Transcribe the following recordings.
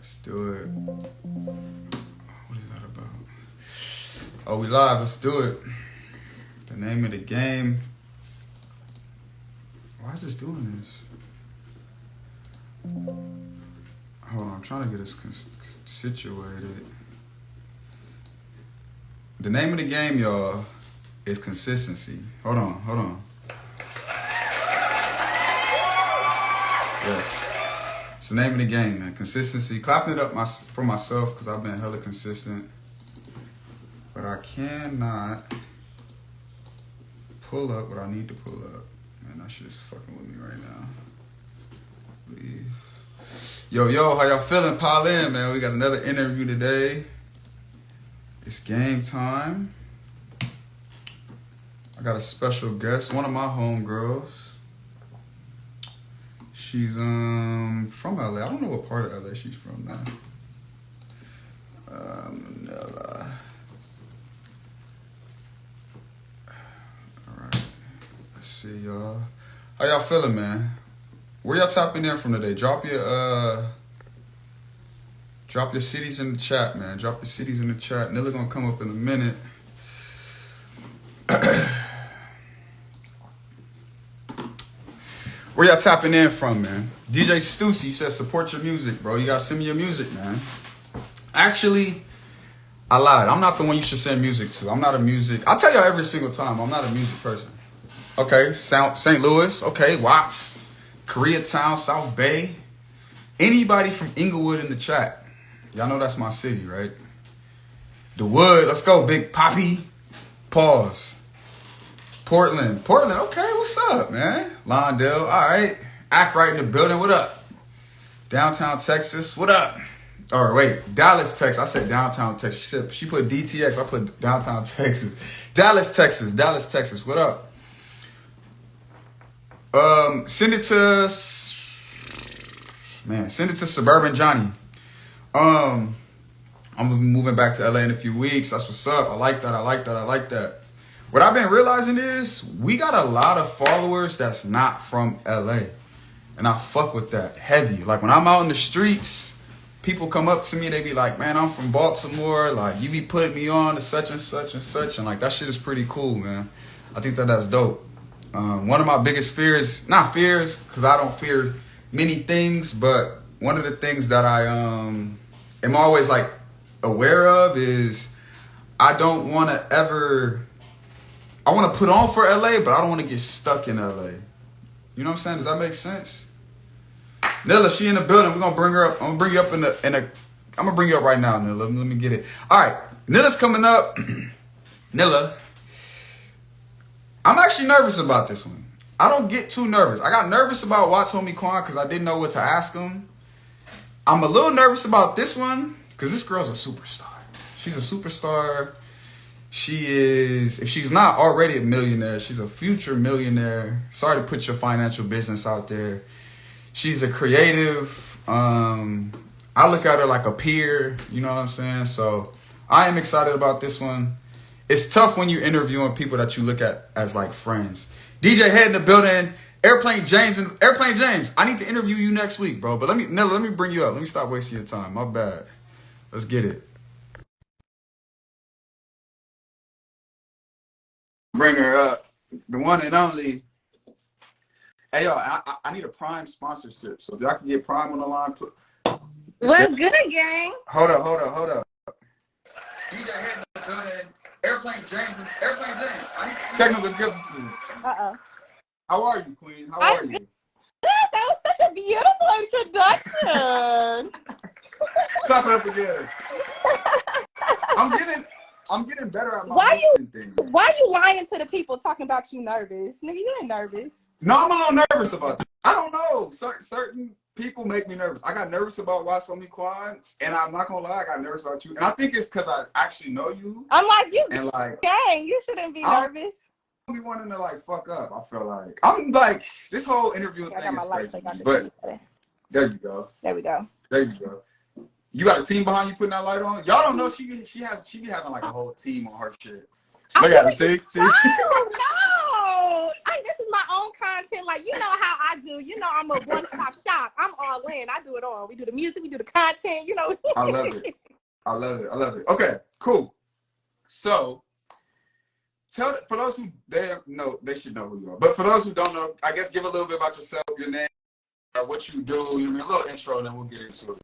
Let's do it. What is that about? Oh, we live. Let's do it. The name of the game. Why is this doing this? Hold on, I'm trying to get us situated. The name of the game, y'all, is consistency. Hold on. Yes. It's the name of the game, man. Consistency. Clapping it up for myself because I've been hella consistent. But I cannot pull up what I need to pull up. Man, that shit is fucking with me right now. Please. Yo, how y'all feeling? Pile in, man. We got another interview today. It's game time. I got a special guest, one of my homegirls. She's from LA. I don't know what part of LA she's from now. Nilla. Alright. Let's see, y'all. How y'all feeling, man? Where y'all tapping in from today? Drop your cities in the chat, man. Drop your cities in the chat. Nilla gonna come up in a minute. Where y'all tapping in from, man? DJ Stussy says support your music, bro. You gotta send me your music, man. Actually, I lied. I'm not the one you should send music to. I'm not a music. I tell y'all every single time, I'm not a music person. Okay, St. Louis. Okay, Watts, Koreatown, South Bay. Anybody from Inglewood in the chat. Y'all know that's my city, right? The Wood. Let's go, Big Poppy. Pause. Portland, okay, what's up, man? Lawndale, all right. Act right in the building, what up? Downtown Texas, what up? Or wait, Dallas, Texas. I said downtown Texas. She put DTX, I put downtown Texas. Dallas, Texas, what up? Send it to Suburban Johnny. I'm moving back to LA in a few weeks. That's what's up. I like that. What I've been realizing is we got a lot of followers that's not from LA. And I fuck with that heavy. Like when I'm out in the streets, people come up to me, they be like, man, I'm from Baltimore. Like you be putting me on to such and such and such. And like that shit is pretty cool, man. I think that's dope. One of my biggest fears, not fears, because I don't fear many things, but one of the things that I am always like aware of is I don't want to ever... I want to put on for LA, but I don't want to get stuck in LA. You know what I'm saying? Does that make sense? Nilla, she in the building. We're gonna bring her up. I'm gonna bring you up I'm gonna bring you up right now, Nilla. Let me get it. All right, Nilla's coming up. Nilla, I'm actually nervous about this one. I don't get too nervous. I got nervous about Watts Homie Quan because I didn't know what to ask him. I'm a little nervous about this one because this girl's a superstar. She's a superstar. She is, if she's not already a millionaire, she's a future millionaire. Sorry to put your financial business out there. She's a creative. I look at her like a peer. You know what I'm saying? So I am excited about this one. It's tough when you're interviewing people that you look at as like friends. DJ Head in the building. Airplane James, I need to interview you next week, bro. But let me bring you up. Let me stop wasting your time. My bad. Let's get it. Bring her up, the one and only. Hey, yo, I need a Prime sponsorship. So if y'all can get Prime on the line, what's good, gang? Hold up. DJ Head in the building. Airplane James. I need technical differences. How are you, Queen? How are you? Good. That was such a beautiful introduction. Clap it up again. I'm getting better at my thing. Why you lying to the people talking about you nervous? Nigga, you ain't nervous. No, I'm a little nervous about that. I don't know. Certain people make me nervous. I got nervous about Watts Homie Quan, and I'm not gonna lie, I got nervous about you. And I think it's because I actually know you. I'm like, you and like, dang, you shouldn't be nervous. I'm be wanting to like fuck up. I feel like I'm like this whole interview thing is crazy. But there you go. There we go. There you go. You got a team behind you putting that light on? Y'all don't know she be having like a whole team on her shit. Look at her, see? Oh, no! This is my own content. Like, you know how I do. You know I'm a one-stop shop. I'm all in. I do it all. We do the music. We do the content. You know. I love it. I love it. I love it. Okay, cool. So, for those who they should know who you are. But for those who don't know, I guess give a little bit about yourself, your name, what you do. You know, a little intro, and then we'll get into it.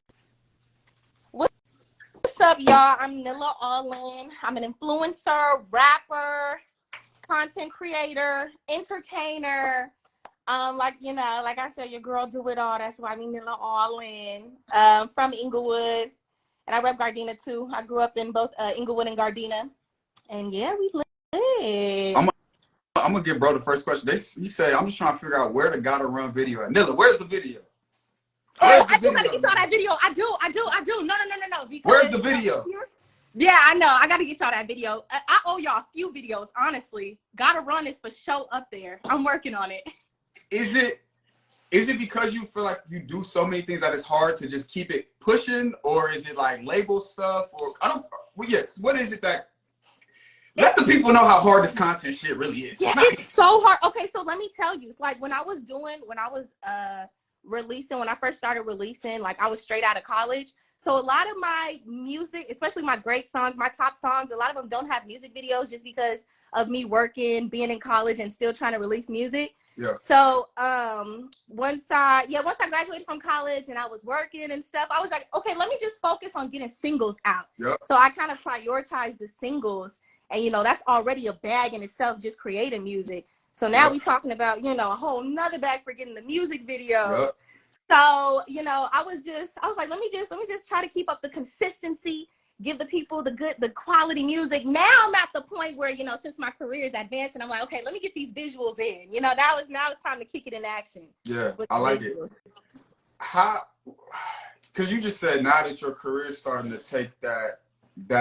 What's up, y'all? I'm Nilla Allin. I'm an influencer, rapper, content creator, entertainer. Like I said, your girl do it all. That's why I'm Nilla Allin. From Inglewood, and I rep Gardena too. I grew up in both Inglewood and Gardena, and yeah, we live. I'm gonna give bro the first question. You say I'm just trying to figure out where the Gotta Run video at. Nilla, where's the video? I do gotta get y'all that video. I do. No. Where's the video? Yeah, I know. I gotta get y'all that video. I owe y'all a few videos, honestly. Gotta Run is for show up there. I'm working on it. Is it because you feel like you do so many things that it's hard to just keep it pushing, or is it like label stuff, or what is it that let the people know how hard this content shit really is? Yeah, it's so hard. Okay, so let me tell you, like when I first started releasing, like I was straight out of college. So a lot of my music, especially my great songs, my top songs, a lot of them don't have music videos just because of me working, being in college and still trying to release music. Yeah. So once I graduated from college and I was working and stuff, I was like, okay, let me just focus on getting singles out. Yep. So I kind of prioritized the singles, and that's already a bag in itself, just creating music. So now we talking about, a whole nother bag for getting the music videos. Yep. So, I was like, let me just try to keep up the consistency, give the people the quality music. Now I'm at the point where, since my career is advancing, I'm like, okay, let me get these visuals in. Now it's time to kick it in action. Yeah, I like visuals. It. Because you just said now that your career is starting to take that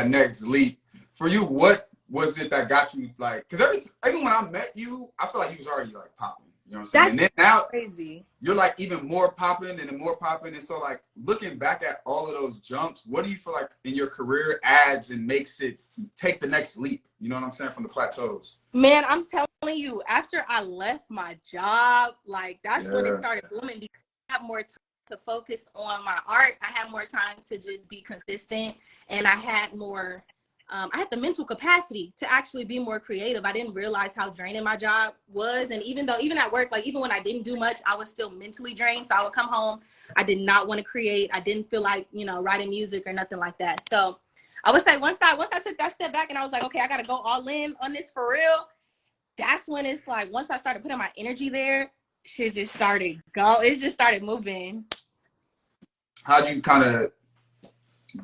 next leap, for you, what was it that got you, like, because even when I met you, I feel like you was already like popping. You know what I'm saying? That's and then now crazy. You're like even more popping and more popping. And so like looking back at all of those jumps, what do you feel like in your career adds and makes it take the next leap? You know what I'm saying? From the plateaus. Man, I'm telling you, after I left my job, like that's when it started booming, because I have more time to focus on my art. I had more time to just be consistent, and I had more I had the mental capacity to actually be more creative. I didn't realize how draining my job was. And even at work, like even when I didn't do much, I was still mentally drained. So I would come home. I did not want to create. I didn't feel like, writing music or nothing like that. So I would say once I took that step back and I was like, okay, I got to go all in on this for real. That's when it's like, once I started putting my energy there, shit just started going. It just started moving. How'd you kind of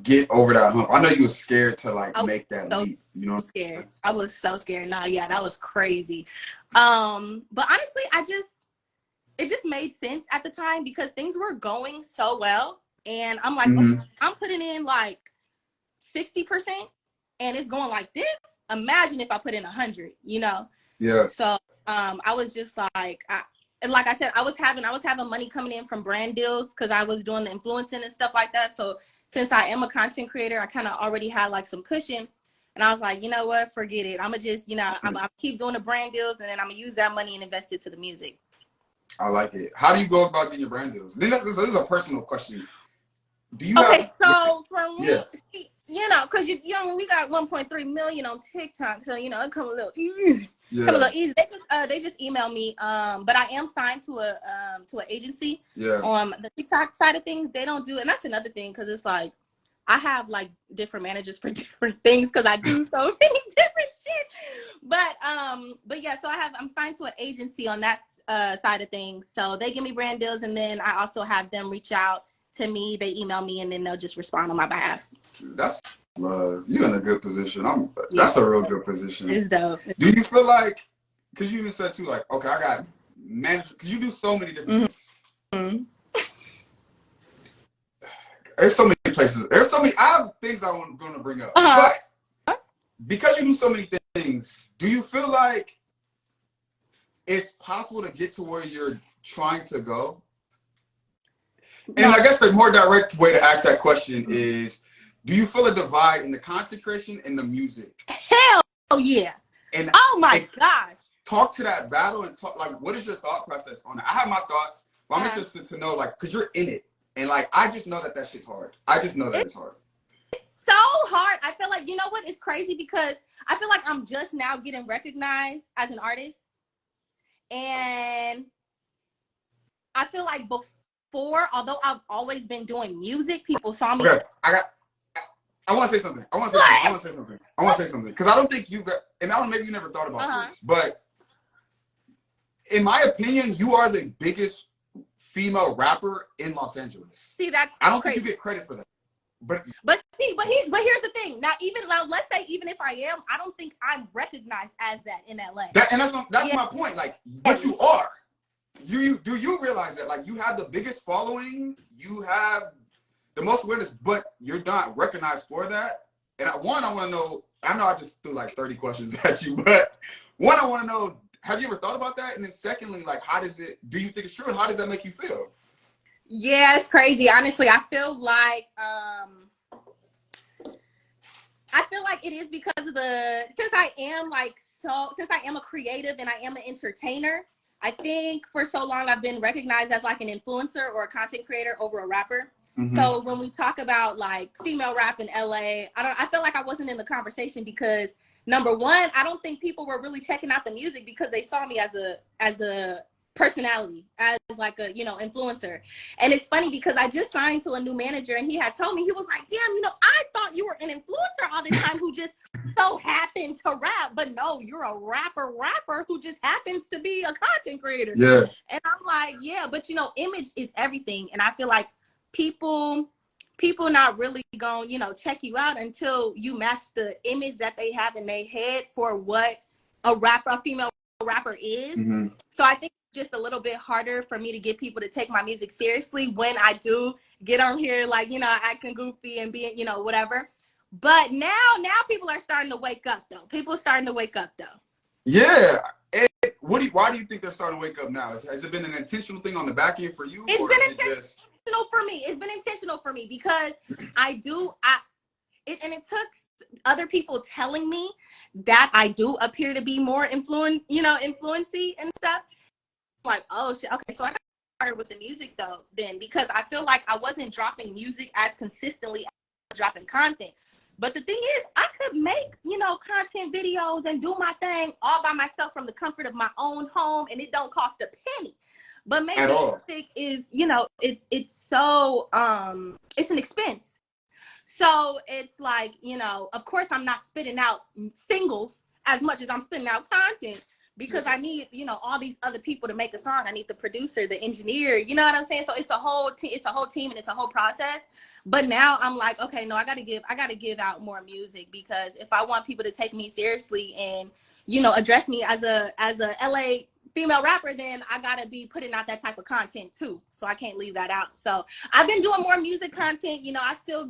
get over that hump? I know you were scared to make that leap, Scared. I was so scared. That was crazy. But honestly, it just made sense at the time because things were going so well, and I'm like, okay, I'm putting in like 60% and it's going like this. Imagine if I put in 100, Yeah. So I was just like, and like I said, I was having money coming in from brand deals because I was doing the influencing and stuff like that. So since I am a content creator, I kind of already had like some cushion, and I was like, you know what, forget it. I'm gonna just, I'm keep doing the brand deals, and then I'm gonna use that money and invest it to the music. I like it. How do you go about getting your brand deals? This is a personal question. Do you so for me, because we got 1.3 million on TikTok, so it come a little easy. Yeah. Come a little easy. They just email me. But I am signed to an agency. Yeah. On the TikTok side of things, they don't do, and that's another thing because it's like I have like different managers for different things because I do so many different shit. But yeah, so I'm signed to an agency on that side of things. So they give me brand deals, and then I also have them reach out to me. They email me, and then they'll just respond on my behalf. That's you're in a good position. That's a real good position. It's dope. Do you feel like, because you even said too, like, okay, I got manager, because you do so many different things. Mm-hmm. There's so many places. I have things I'm going to bring up. But because you do so many things, do you feel like it's possible to get to where you're trying to go? And I guess the more direct way to ask that question is, do you feel a divide in the content creation and the music? Hell yeah. And oh my gosh. talk to that battle and talk, like, what is your thought process on it? I have my thoughts, but I'm interested to know, like, because you're in it. And, like, I just know that shit's hard. I just know that it's hard. It's so hard. I feel like, you know what? It's crazy because I feel like I'm just now getting recognized as an artist. And I feel like before, although I've always been doing music, people saw me. Okay, I want to say something. I want to say something. Because I don't think you got, and I don't, maybe you never thought about this, but in my opinion, you are the biggest female rapper in Los Angeles. See, that's I don't crazy. think you get credit for that. But here's the thing. Now, let's say even if I am, I don't think I'm recognized as that in LA. That's my point. Like, but you are. Do you realize that? Like, you have the biggest following, you have the most awareness, but you're not recognized for that. And I want to know. I know I just threw like 30 questions at you, but one, I want to know: have you ever thought about that? And then secondly, like, do you think it's true? And how does that make you feel? Yeah, it's crazy. Honestly, I feel like it is because of since I am a creative and I am an entertainer, I think for so long I've been recognized as like an influencer or a content creator over a rapper. So when we talk about like female rap in LA, I feel like I wasn't in the conversation because number one, I don't think people were really checking out the music because they saw me as a personality, as like a, influencer. And it's funny because I just signed to a new manager and he had told me, he was like, damn, I thought you were an influencer all this time who just so happened to rap, but no, you're a rapper who just happens to be a content creator. Yeah. And I'm like, yeah, but image is everything. And I feel like people not really gonna, check you out until you match the image that they have in their head for what a female rapper is. So I think it's just a little bit harder for me to get people to take my music seriously when I do get on here, like, acting goofy and being, whatever. But now people are starting to wake up though. Yeah. And why do you think they're starting to wake up now? Has it been an intentional thing on the back end for you? It's been intentional for me. It's been intentional for me because it took other people telling me that I do appear to be more influency and stuff. I'm like, oh shit, okay, so I got started with the music though then because I feel like I wasn't dropping music as consistently as I was dropping content. But the thing is, I could make, content videos and do my thing all by myself from the comfort of my own home, and it don't cost a penny. But making music is, it's so, it's an expense. So it's like, of course I'm not spitting out singles as much as I'm spitting out content because I need, all these other people to make a song. I need the producer, the engineer, you know what I'm saying? So it's a whole team and it's a whole process. But now I'm like, okay, no, I gotta give out more music because if I want people to take me seriously and, address me as a LA female rapper, then I gotta be putting out that type of content too. So I can't leave that out. So I've been doing more music content. I still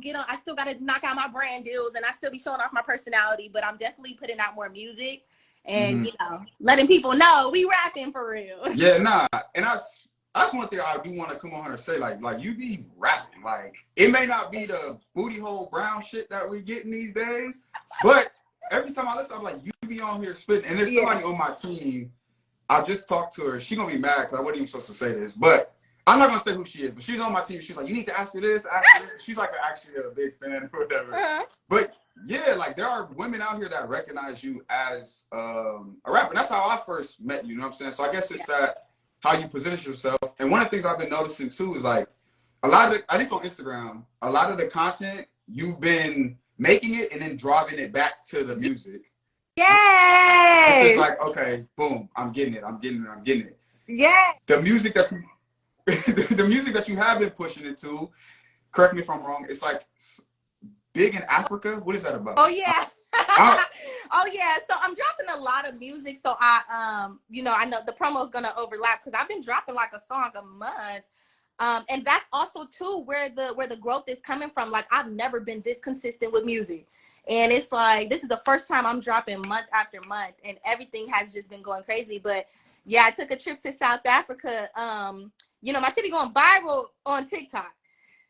gotta knock out my brand deals and I still be showing off my personality, but I'm definitely putting out more music and letting people know we rapping for real. Yeah, nah. And that's one thing I do want to come on here and say, like you be rapping. Like, it may not be the booty hole brown shit that we getting these days, but every time I listen, I'm like, you be on here spitting. And there's somebody on my team. I just talked to her. She gonna be mad because I wasn't even supposed to say this, but I'm not gonna say who she is. But she's on my team. She's like, you need to ask her this, ask her this. She's like actually a big fan or whatever. But yeah, like there are women out here that recognize you as a rapper. And that's how I first met you. You know what I'm saying? So I guess it's that how you present yourself. And one of the things I've been noticing too is like a lot of at least on Instagram, a lot of the content you've been making it and then driving it back to the music. Yes. It's just like, okay, boom, I'm getting it. Yeah. The music that you have been pushing it to, correct me if I'm wrong, it's like big in Africa. What is that about? Oh yeah. Oh yeah. So I'm dropping a lot of music. So I know the promo is gonna overlap because I've been dropping like a song a month. And that's also too where the growth is coming from. Like I've never been this consistent with music. And it's like, this is the first time I'm dropping month after month and everything has just been going crazy. But yeah, I took a trip to South Africa. My shit be going viral on TikTok.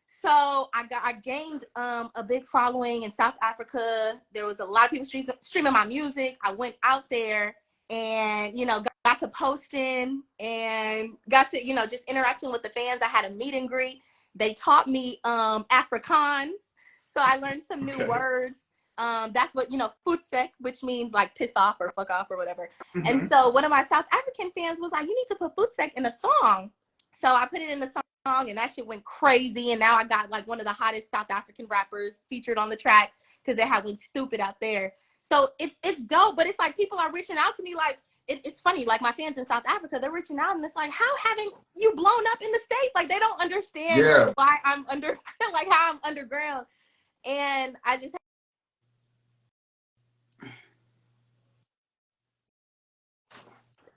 So I gained a big following in South Africa. There was a lot of people streaming my music. I went out there and, you know, got to posting and got to, you know, just interacting with the fans. I had a meet and greet. They taught me Afrikaans. So I learned some new words. That's what, you know, futsek, which means like piss off or fuck off or whatever. And so one of my South African fans was like, you need to put futsek in a song. So I put it in the song, and that shit went crazy. And now I got like one of the hottest South African rappers featured on the track because they had went stupid out there. So it's dope, but it's like people are reaching out to me like, it's funny, like my fans in South Africa, they're reaching out and it's like, how haven't you blown up in the States? Like they don't understand why I'm under, like how I'm underground. And I just,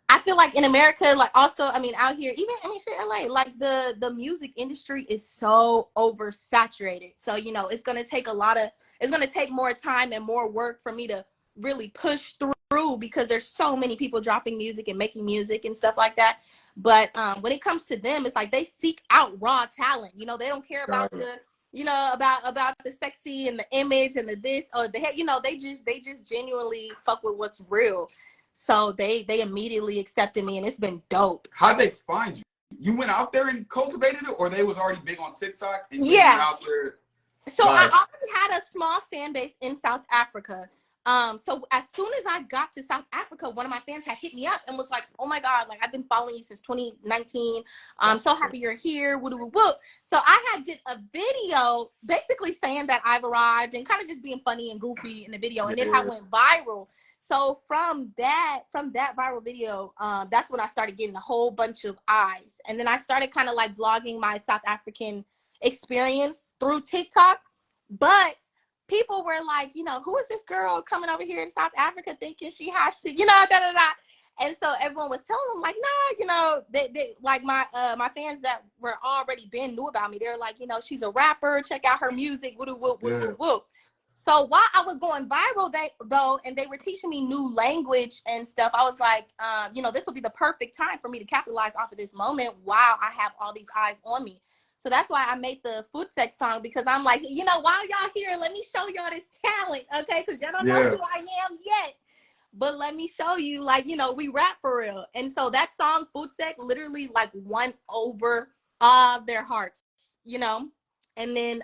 I feel like in America, like also, I mean, out here, even, I mean, shit, LA, like the music industry is so oversaturated. So, you know, it's going to take it's going to take more time and more work for me to really push through because there's so many people dropping music and making music and stuff like that. But when it comes to them, it's like they seek out raw talent. You know, they don't care about the, you know, about the sexy and the image and the this or the head. You know, they just genuinely fuck with what's real. So they immediately accepted me, and it's been dope. How'd they find you? You went out there and cultivated it, or they was already big on TikTok and you went out there? So I already had a small fan base in South Africa. So as soon as I got to South Africa, one of my fans had hit me up and was like, "Oh my God, like I've been following you since 2019. I'm so happy you're here." Woo, woo, woo. So I had did a video basically saying that I've arrived and kind of just being funny and goofy in the video, and it had went viral. So from that viral video, that's when I started getting a whole bunch of eyes. And then I started kind of like vlogging my South African experience through TikTok. But people were like, you know, who is this girl coming over here to South Africa thinking she has to, you know, da da da. And so everyone was telling them like, nah, you know, they like my fans that were already been knew about me. They were like, you know, she's a rapper. Check out her music. Woo woo woo woo woo. So while I was going viral, and they were teaching me new language and stuff, I was like, you know, this will be the perfect time for me to capitalize off of this moment while I have all these eyes on me. So that's why I made the futsek song, because I'm like, you know, while y'all here, let me show y'all this talent, okay? Because y'all don't know who I am yet. But let me show you, like, you know, we rap for real. And so that song, futsek, literally like won over their hearts, you know? And then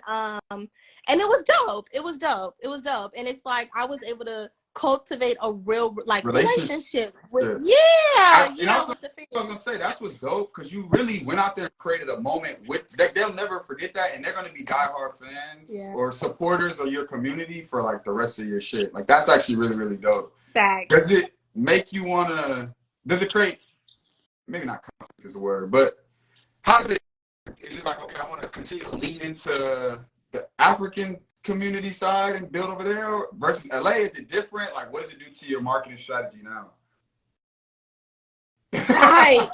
and it was dope. It was dope. And it's like I was able to cultivate a real like relationship with with the fans. I was gonna say that's what's dope, because you really went out there and created a moment with they'll never forget that, and they're gonna be diehard fans or supporters of your community for like the rest of your shit. Like that's actually really, really dope. Facts. Does it make you wanna create, maybe not conflict is a word, but how does it, is it like, okay, I want to continue to lean into the African community side and build over there versus LA? Is it different? Like, what does it do to your marketing strategy now? Right.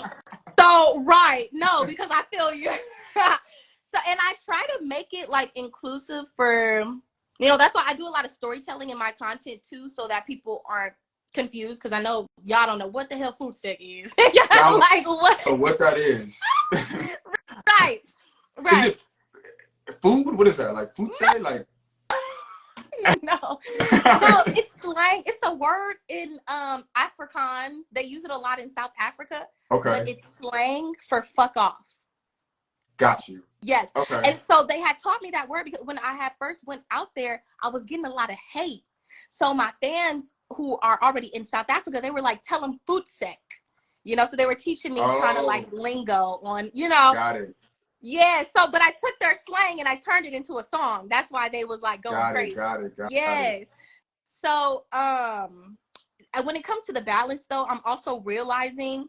So, right. No, because I feel you. So, and I try to make it like inclusive for, you know, that's why I do a lot of storytelling in my content too, so that people aren't confused, because I know y'all don't know what the hell futsek is. Y'all like what? Or what that is. Right. Is it food? What is that? Like futsek? Like no, it's slang. It's a word in Afrikaans. They use it a lot in South Africa. Okay. But it's slang for fuck off. Got you. Yes. Okay. And so they had taught me that word because when I had first went out there, I was getting a lot of hate. So my fans who are already in South Africa, they were like, tell them futsek. You know, so they were teaching me kind of like lingo on, you know. Got it. Yeah, so, but I took their slang and I turned it into a song. That's why they was like going crazy. Got it. Yes. So, and when it comes to the balance though, I'm also realizing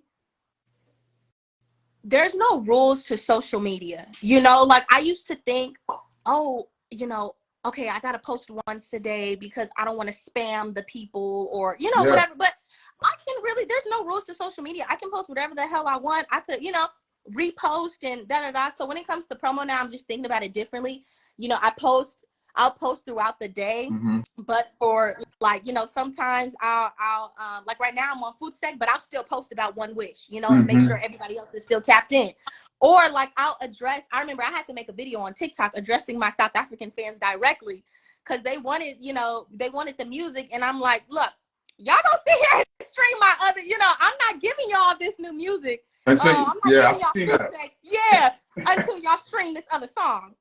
there's no rules to social media. You know, like I used to think, oh, you know, okay, I got to post once a day because I don't want to spam the people or, you know, whatever. But I can really, there's no rules to social media. I can post whatever the hell I want. I could, you know, repost and da-da-da. So when it comes to promo now, I'm just thinking about it differently. You know, I'll post throughout the day, but for like, you know, sometimes I'll like right now I'm on futsek, but I'll still post about One Wish, you know, and make sure everybody else is still tapped in. Or like I'll address, I remember I had to make a video on TikTok addressing my South African fans directly because they wanted, you know, they wanted the music. And I'm like, look, Y'all gonna sit here and stream my other, I'm not giving y'all this new music. Until, I'm not yeah, giving I've seen y'all that. yeah, until y'all stream this other song.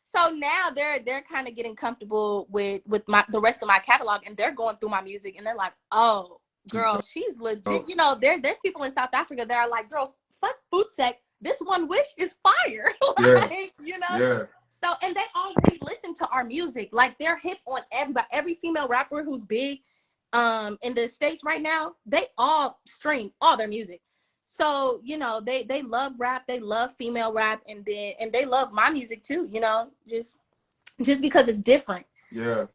So now they're kind of getting comfortable with the rest of my catalog, and they're going through my music and they're like, oh, girl, she's legit. There's people in South Africa that are like, girls, fuck Food Sec. This One Wish is fire. Like, Yeah. So, and they already listen to our music. Like, they're hip on every female rapper who's big in the States right now. They all stream all their music. So, they love rap, they love female rap, and they love my music too, just because it's different. Yeah.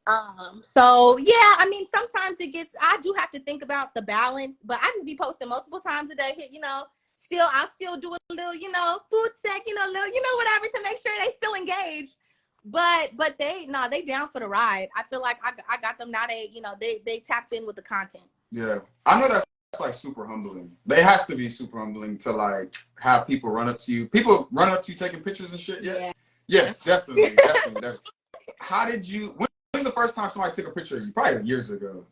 So yeah, I mean, sometimes I do have to think about the balance, but I just be posting multiple times a day, I'll still do a little, Food Sec, little, whatever, to make sure they still engaged. But they down for the ride. I feel like I got them now. They tapped in with the content. Yeah, I know that's like super humbling. It has to be super humbling to like have people run up to you. People run up to you taking pictures and shit. Yeah. Yes, definitely. How did you? When was the first time somebody took a picture of you? Probably years ago.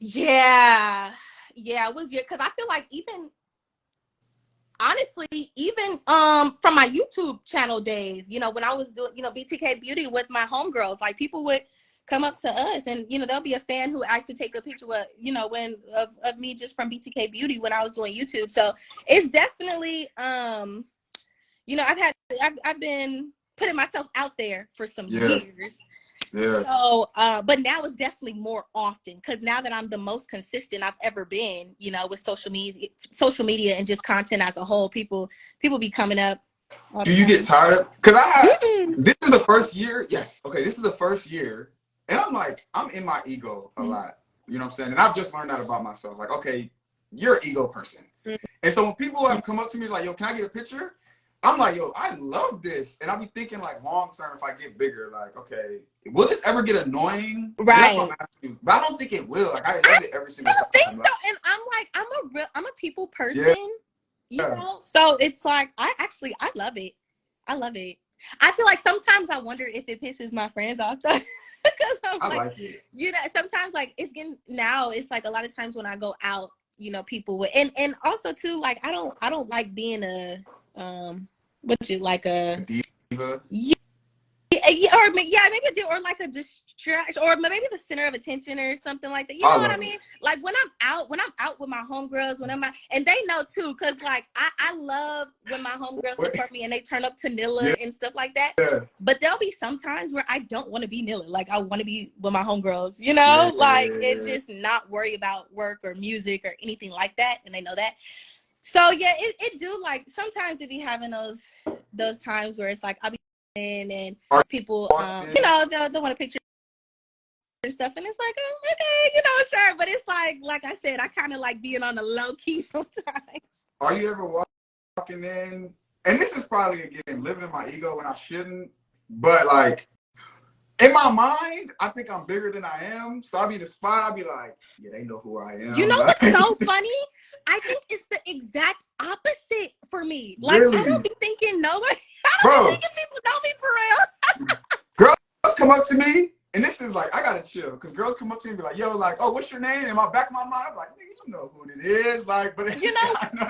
Yeah, it was because I feel like honestly, even from my YouTube channel days, when I was doing, BTK Beauty with my homegirls, like people would come up to us and, there'll be a fan who asked to take a picture with, of me just from BTK Beauty when I was doing YouTube. So it's definitely, I've been putting myself out there for some years. Yeah. So, but now it's definitely more often because now that I'm the most consistent I've ever been, with social media and just content as a whole, people be coming up. Do you get tired of? Because this is the first year. Yes. Okay. This is the first year, and I'm in my ego a lot. You know what I'm saying? And I've just learned that about myself. Like, okay, you're an ego person, and so when people have come up to me like, "Yo, can I get a picture?" I'm like, yo, I love this. And I'll be thinking like long term, if I get bigger, like, okay, will this ever get annoying? Right. But I don't think it will. Like, I love it every single time. I don't think so. And I'm like, I'm a people person, So it's like, I love it. I love it. I feel like sometimes I wonder if it pisses my friends off though. Because I like it. Sometimes like it's like a lot of times when I go out, people would, and also too, like, I don't like being a, like a diva? or maybe or like a distraction, or maybe the center of attention or something like that. You know what I mean? Like when I'm out with my homegirls, and they know too, because like I love when my homegirls support me and they turn up to Nilla and stuff like that. Yeah. But there'll be some times where I don't want to be Nilla. Like I want to be with my homegirls, like it just not worry about work or music or anything like that, and they know that. So yeah, it do, like, sometimes it be having those times where it's like I'll be in and people they'll want a picture and stuff, and it's like, oh, okay, sure, but it's like I said, I kind of like being on the low key sometimes. Are you ever walking in, and this is probably again living in my ego when I shouldn't, but like in my mind, I think I'm bigger than I am. So I'll be in the spot, I'll be like, yeah, they know who I am. You know what's so funny? I think it's the exact opposite for me. Like, really? I don't be thinking nobody. I don't be thinking people know me for real. Girls come up to me, and this is like, I gotta chill, because girls come up to me and be like, yo, like, oh, what's your name? In my back of my mind, I'm like, nigga, you know who it is. Like, but I know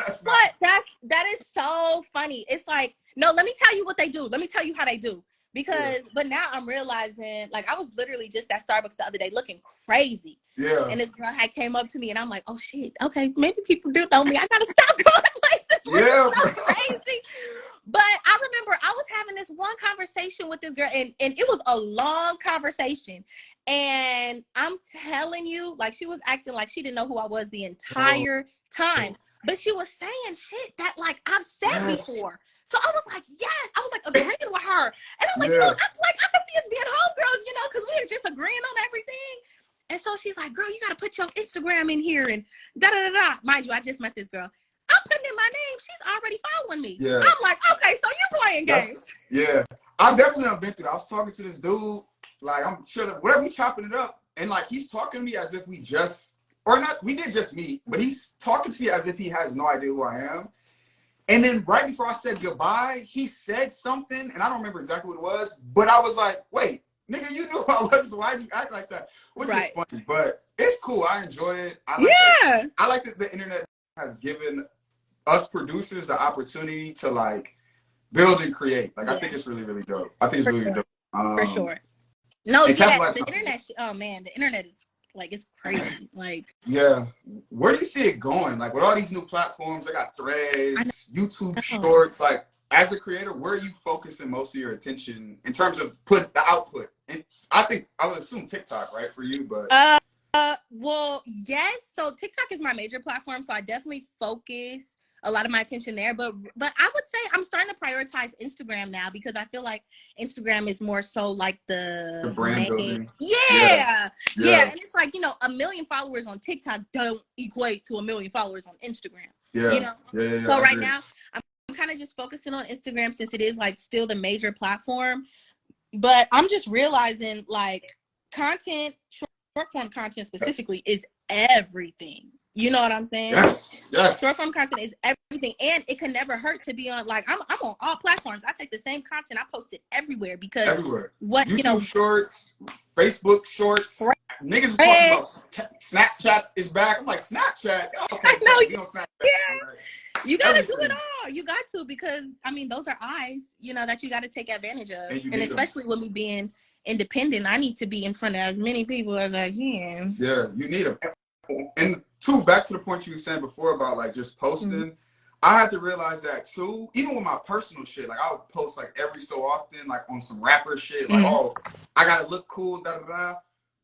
that is so funny. It's like, no, let me tell you what they do. Let me tell you how they do. Because, but now I'm realizing, like, I was literally just at Starbucks the other day looking crazy. Yeah. And this girl had came up to me, and I'm like, oh shit, okay, maybe people do know me. I gotta stop going places looking so crazy. But I remember I was having this one conversation with this girl, and it was a long conversation. And I'm telling you, like, she was acting like she didn't know who I was the entire time. But she was saying shit that, like, I've said before. So I was like, yes. I was like agreeing with her. And I'm like, I can see us being homegirls, because we are just agreeing on everything. And so she's like, girl, you got to put your Instagram in here and da-da-da-da. Mind you, I just met this girl. I'm putting in my name. She's already following me. Yeah. I'm like, okay, so you're playing games. Yeah. I definitely have been through that. I was talking to this dude, like, I'm sure that whatever we chopping it up, and like he's talking to me as if we did just meet, but he's talking to me as if he has no idea who I am. And then right before I said goodbye, he said something, and I don't remember exactly what it was, but I was like, wait, nigga, you knew I was. Why'd you act like that? Which is funny, but it's cool. I enjoy it. I like that the internet has given us producers the opportunity to like build and create. Like I think it's really, really dope. I think it's really dope. For sure. No, yeah, the internet. Oh man, the internet is like it's crazy. Like where do you see it going? Like with all these new platforms, I got Threads, YouTube Shorts. Like as a creator, where are you focusing most of your attention in terms of put the output? And I would assume TikTok, right, for you, but. Well, yes. So TikTok is my major platform, so I definitely focus a lot of my attention there. But I would say I'm starting to prioritize Instagram now because I feel like Instagram is more so like the brand building. Yeah. And it's like, you know, 1 million followers on TikTok don't equate to 1 million followers on Instagram. Yeah. You know? So right now I'm kind of just focusing on Instagram since it is like still the major platform. But I'm just realizing like content, short form content specifically, is everything. You know what I'm saying? Yes. Short form content is everything, and it can never hurt to be on. Like I'm on all platforms. I take the same content, I post it everywhere because what YouTube Shorts, Facebook Shorts, niggas is talking about Snapchat is back. I'm like Snapchat. Okay, I know you on Snapchat. You gotta do it all. You got to, because I mean those are eyes, you know, that you got to take advantage of, and especially with me being independent, I need to be in front of as many people as I can. Yeah, you need them. And two, back to the point you were saying before about like just posting, I had to realize that too. Even with my personal shit, like I would post like every so often, like on some rapper shit, like oh, I gotta look cool, da da da.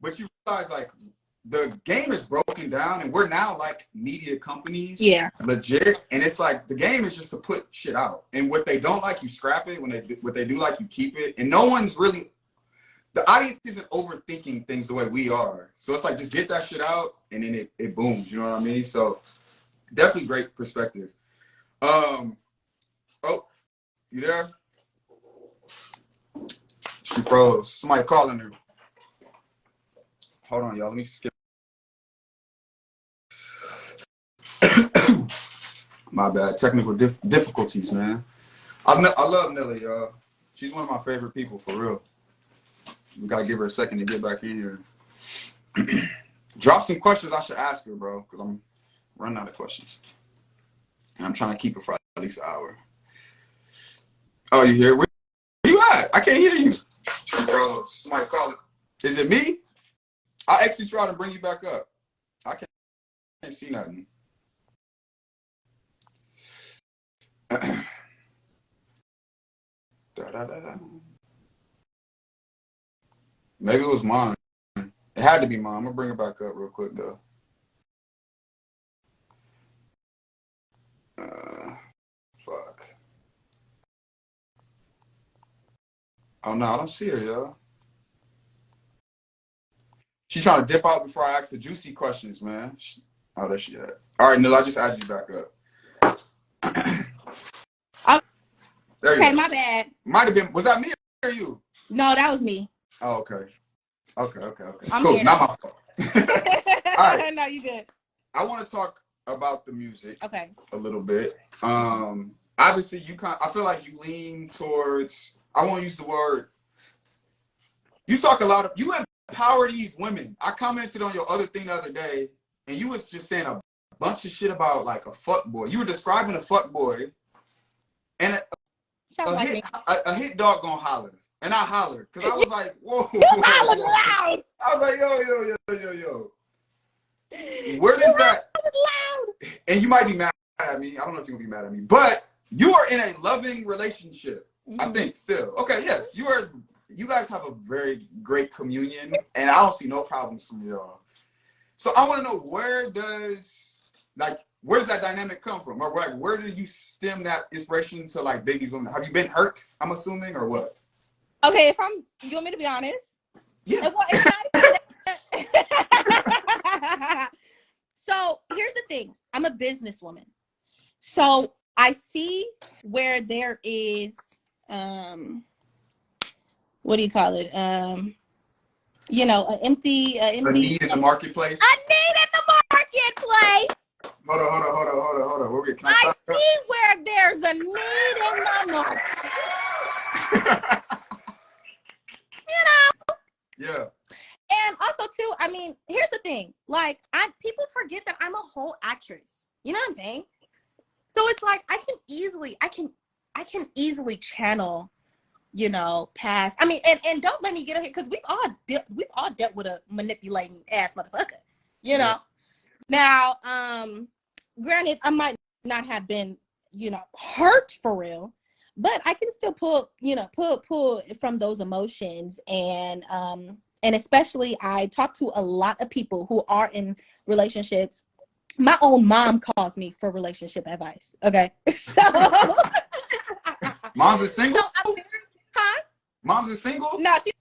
But you realize like the game is broken down, and we're now like media companies, legit. And it's like the game is just to put shit out, and what they don't like, you scrap it. What they do like, you keep it, and no one's really. The audience isn't overthinking things the way we are. So it's like, just get that shit out and then it booms, you know what I mean? So definitely great perspective. Oh, you there? She froze. Somebody calling her. Hold on, y'all. Let me skip. My bad. Technical difficulties, man. I love Nilla, y'all. She's one of my favorite people, for real. We gotta give her a second to get back in here. Drop some questions I should ask her, bro, because I'm running out of questions. And I'm trying to keep it for at least an hour. Oh, you here? Where you at? I can't hear you. Bro, somebody call it. Is it me? I'll exit you out and bring you back up. I can't see nothing. Maybe it was mine. It had to be mine. I'm gonna bring it back up real quick though. Fuck. Oh no, I don't see her, y'all. She's trying to dip out before I ask the juicy questions, man. Oh, there she at. All right, Nilla, I just added you back up. Okay, my bad. Might have been. Was that me or you? No, that was me. Oh, okay. Okay. I'm cool. here. Not my fault. All right. No, you good. I want to talk about the music. Okay. A little bit. Obviously, I feel like you lean towards. I won't use the word. You talk a lot of. You empower these women. I commented on your other thing the other day, and you was just saying a bunch of shit about like a fuck boy. You were describing a fuck boy, and a hit dog gonna holler. And I hollered because I was like, whoa. You hollered loud. I was like, yo. Where does that? Loud. And you might be mad at me. I don't know if you're going to be mad at me. But you are in a loving relationship, I think, still. Okay, yes. You guys have a very great communion. And I don't see no problems from y'all. So I want to know, where does that dynamic come from? Or like, where did you stem that inspiration to like Biggie's women? Have you been hurt, I'm assuming, or what? Okay, you want me to be honest? Yeah. It's not even So here's the thing. I'm a businesswoman. So I see where there is, what do you call it? You know, an empty. A need in the marketplace. A need in the marketplace. Hold on. I see where there's a need in the market. You know, Yeah. And also too, I mean, here's the thing. Like, people forget that I'm a whole actress. You know what I'm saying? So it's like I can easily channel, you know, past. I mean, and don't let me get ahead, because we've all dealt with a manipulating ass motherfucker. You know. Now, granted, I might not have been, you know, hurt for real, but I can still pull from those emotions. And especially I talk to a lot of people who are in relationships. My own mom calls me for relationship advice. Okay. So Mom's is single? So huh? Mom's is single? No, she's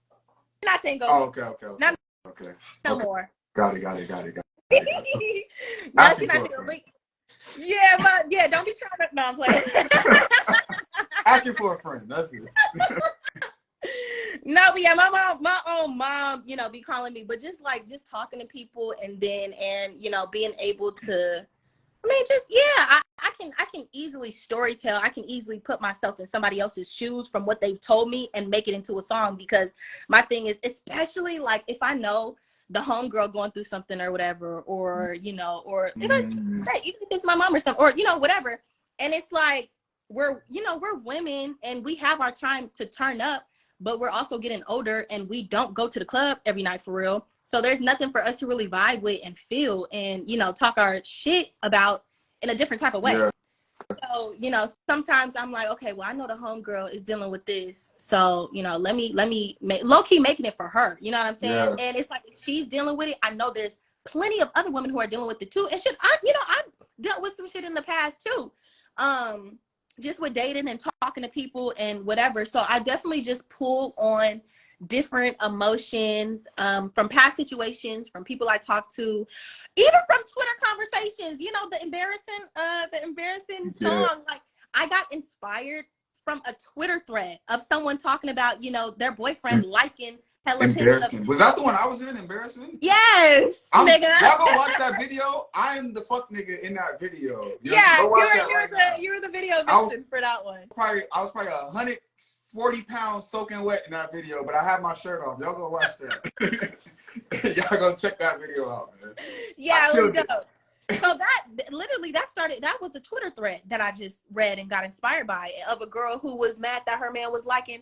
not single. Oh, okay. No more. Got it. No, she's not single. But yeah, don't be trying to. No, I'm playing. Asking for a friend. That's it. No, but yeah, my own mom, you know, be calling me, but just talking to people, and you know, being able to, I mean, just I can easily storytell. I can easily put myself in somebody else's shoes from what they've told me and make it into a song, because my thing is, especially like if I know the homegirl going through something or whatever, or you know, or if even if it's my mom or something, or you know, whatever, and it's like we're women and we have our time to turn up, but we're also getting older and we don't go to the club every night for real. So there's nothing for us to really vibe with and feel and, you know, talk our shit about in a different type of way. Yeah. So, you know, sometimes I'm like, okay, well, I know the homegirl is dealing with this. So, you know, let me low-key making it for her. You know what I'm saying? Yeah. And it's like, if she's dealing with it, I know there's plenty of other women who are dealing with it too. And shit, I've dealt with some shit in the past too. Just with dating and talking to people and whatever. So I definitely just pull on different emotions from past situations, from people I talk to, even from Twitter conversations. You know, the embarrassing song. Like, I got inspired from a Twitter thread of someone talking about, you know, their boyfriend liking hella embarrassing. Was that the one I was in? Embarrassing? Yes, nigga. Y'all go watch that video. I'm the fuck nigga in that video. You you were the video vixen for that one. I was probably 140 pounds soaking wet in that video, but I had my shirt off. Y'all go watch that. Y'all go check that video out, man. Yeah, it was dope. So that was a Twitter thread that I just read and got inspired by, of a girl who was mad that her man was liking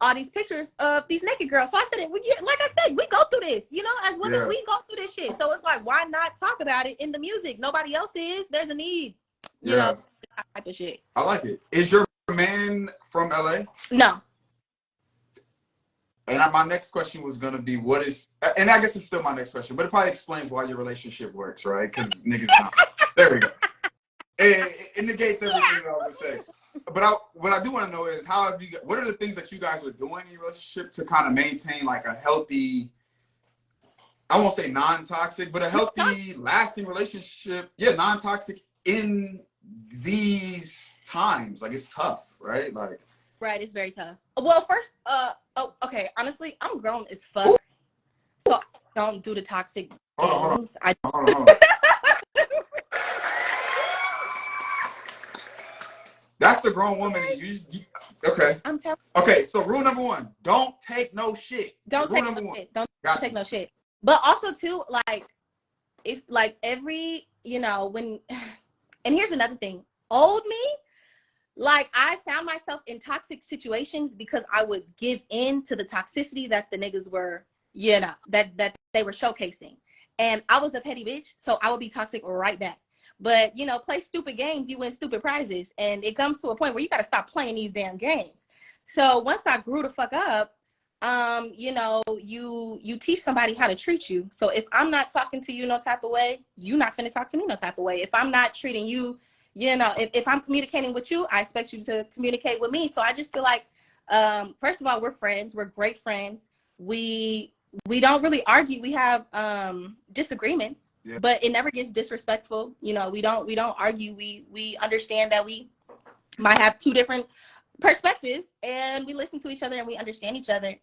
all these pictures of these naked girls. So I said, like I said, we go through this, you know, as women, we go through this shit. So it's like, why not talk about it in the music? Nobody else is. There's a need, you know, that type of shit. I like it. Is your man from LA? No. And my next question was going to be, and I guess it's still my next question, but it probably explains why your relationship works, right? Because niggas not. There we go. It negates everything I was going to say. But what I do want to know is, what are the things that you guys are doing in your relationship to kind of maintain like a healthy, I won't say non-toxic, but a healthy, lasting relationship? Yeah, non-toxic in these times. Like, it's tough, right? Like, right, it's very tough. Well, first, okay, honestly, I'm grown as fuck, so I don't do the toxic things. Hold on. That's the grown woman. Okay. I'm telling you. Okay, so rule number 1, don't take no shit. Don't take no shit. But also too, like, if like every, you know, when, and here's another thing, old me, like, I found myself in toxic situations because I would give in to the toxicity that the niggas were, you know, that they were showcasing. And I was a petty bitch, so I would be toxic right back. But, you know, play stupid games, you win stupid prizes. And it comes to a point where you got to stop playing these damn games. So once I grew the fuck up, you know, you teach somebody how to treat you. So if I'm not talking to you no type of way, you not finna talk to me no type of way. If I'm not treating you, you know, if I'm communicating with you, I expect you to communicate with me. So I just feel like, first of all, we're friends. We're great friends. We don't really argue. We have disagreements, but it never gets disrespectful. You know, we don't argue. We understand that we might have two different perspectives, and we listen to each other and we understand each other.